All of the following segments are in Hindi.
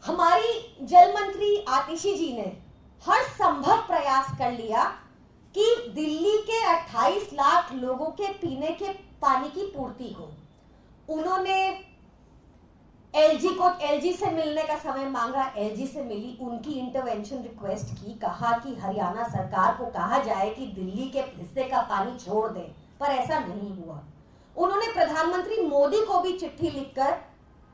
हमारी जल मंत्री आतिशी जी ने हर संभव प्रयास कर लिया कि दिल्ली के 28 लाख लोगों के पीने के पानी की पूर्ति हो। उन्होंने एलजी से मिलने का समय मांगा, एलजी से मिली, उनकी इंटरवेंशन रिक्वेस्ट की, कहा कि हरियाणा सरकार को कहा जाए कि दिल्ली के हिस्से का पानी छोड़ दे, पर ऐसा नहीं हुआ। उन्होंने प्रधानमंत्री मोदी को भी चिट्ठी लिखकर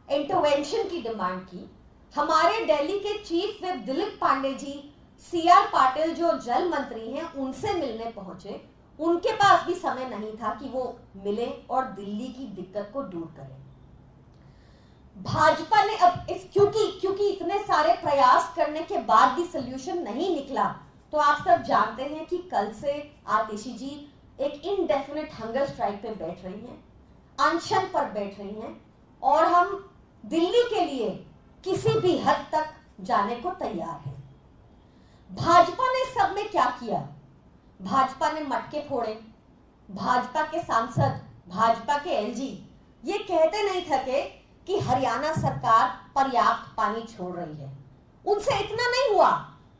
इंटरवेंशन की डिमांड की। हमारे दिल्ली के chief whip Dilip Pandey ji CR Patil जो जल मंत्री हैं उनसे मिलने पहुंचे। उनके पास भी समय नहीं था कि वो मिले और दिल्ली की दिक्कत को दूर करें। भाजपा ने अब क्योंकि इतने सारे प्रयास करने के बाद भी सोल्यूशन नहीं निकला, तो आप सब जानते हैं कि कल से आतिशी जी एक इनडेफिनेट हंगर स्ट्राइक पे बैठ रही हैं, अनशन पर बैठ रही हैं, और हम दिल्ली के लिए किसी भी हद तक जाने को तैयार हैं। भाजपा ने सब में क्या किया? भाजपा ने मटके फोड़े। भाजपा के सांसद, भाजपा के एलजी ये कहते नहीं थके कि हरियाणा सरकार पर्याप्त पानी छोड़ रही है। उनसे इतना नहीं हुआ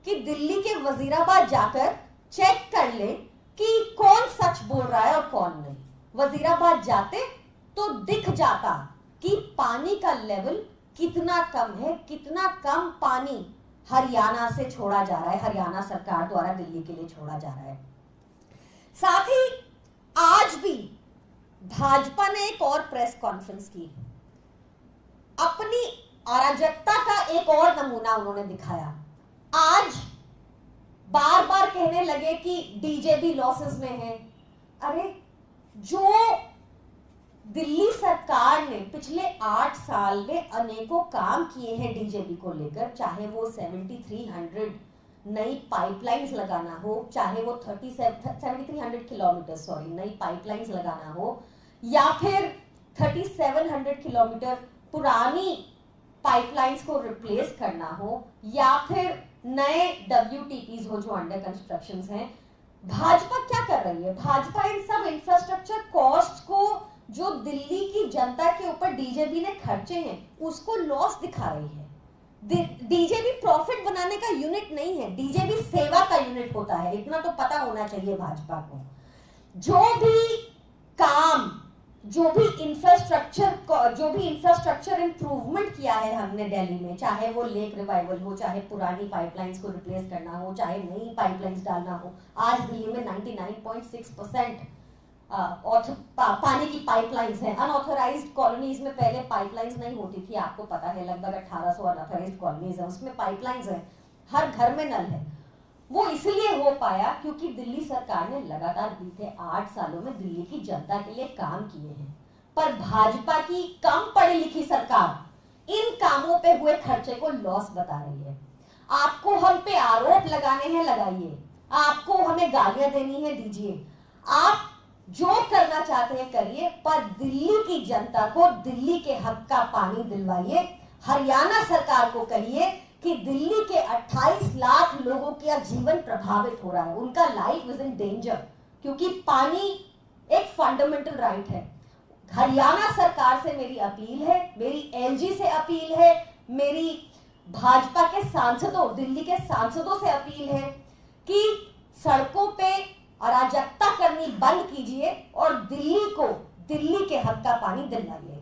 कि दिल्ली के वजीराबाद जाकर चेक कर ले कि कौन सच बोल रहा है और कौन नहीं। वजीराबाद जाते तो दिख जाता कि पानी का लेवल कितना कम है, कितना कम पानी हरियाणा से छोड़ा जा रहा है, हरियाणा सरकार द्वारा दिल्ली के लिए छोड़ा जा रहा है। साथ ही आज भी भाजपा ने एक और प्रेस कॉन्फ्रेंस की, अपनी अराजकता का एक और नमूना उन्होंने दिखाया। आज बार बार कहने लगे कि डीजेबी लॉसेस में है। अरे, जो दिल्ली सरकार ने पिछले 8 साल में अनेकों काम किए हैं डीजेबी को लेकर, चाहे वो 7300 नई पाइपलाइंस लगाना हो, चाहे वो 7300 किलोमीटर नई पाइपलाइंस लगाना हो, या फिर 3700 किलोमीटर पुरानी पाइपलाइंस को रिप्लेस करना हो, या फिर नए WTPs हो जो अंडर कंस्ट्रक्शन हैं। भाजपा क्या कर रही है? भाजपा इन सब इंफ्रास्ट्रक्चर कॉस्ट को जो दिल्ली की जनता के ऊपर डीजेबी ने खर्चे हैं उसको लॉस दिखा रही है। डीजेबी प्रॉफिट बनाने का यूनिट नहीं है, डीजेबी सेवा का यूनिट होता है। इतना तो पता होना चाहिए भाजपा को। जो भी काम, जो भी इंफ्रास्ट्रक्चर इंप्रूवमेंट किया है हमने दिल्ली में, चाहे वो लेक रिवाइवल हो, चाहे पुरानी पाइपलाइंस को रिप्लेस करना हो, चाहे नई पाइपलाइंस डालना हो, आज दिल्ली में 99.6% पानी की पाइपलाइंस है। अनऑथराइज्ड कॉलोनीज में पहले पाइपलाइंस नहीं होती थी, आपको पता है, लगभग 1800 अनऑथराइज्ड कॉलोनीज है, उसमें पाइपलाइंस है, हर घर में नल है। वो इसलिए हो पाया क्योंकि दिल्ली सरकार ने लगातार बीते 8 सालों में दिल्ली की जनता के लिए काम किए हैं। पर भाजपा की कम पढ़ी लिखी सरकार इन कामों पे हुए खर्चे को लॉस बता रही है। आपको हम पे आरोप लगाने हैं, लगाइए, आपको हमें गालियां देनी है, दीजिए, आप जो करना चाहते हैं करिए, पर दिल्ली की जनता को दिल्ली के हक का पानी दिलवाइए। हरियाणा सरकार को कहिए कि दिल्ली के 28 लाख लोगों का जीवन प्रभावित हो रहा है, उनका लाइफ इज इन डेंजर, क्योंकि पानी एक फंडामेंटल राइट है। हरियाणा सरकार से मेरी अपील है, मेरी एलजी से अपील है, मेरी भाजपा के सांसदों, दिल्ली के सांसदों से अपील है कि सड़कों पे अराजकता करनी बंद कीजिए और दिल्ली को दिल्ली के हक का पानी दिलवाइए।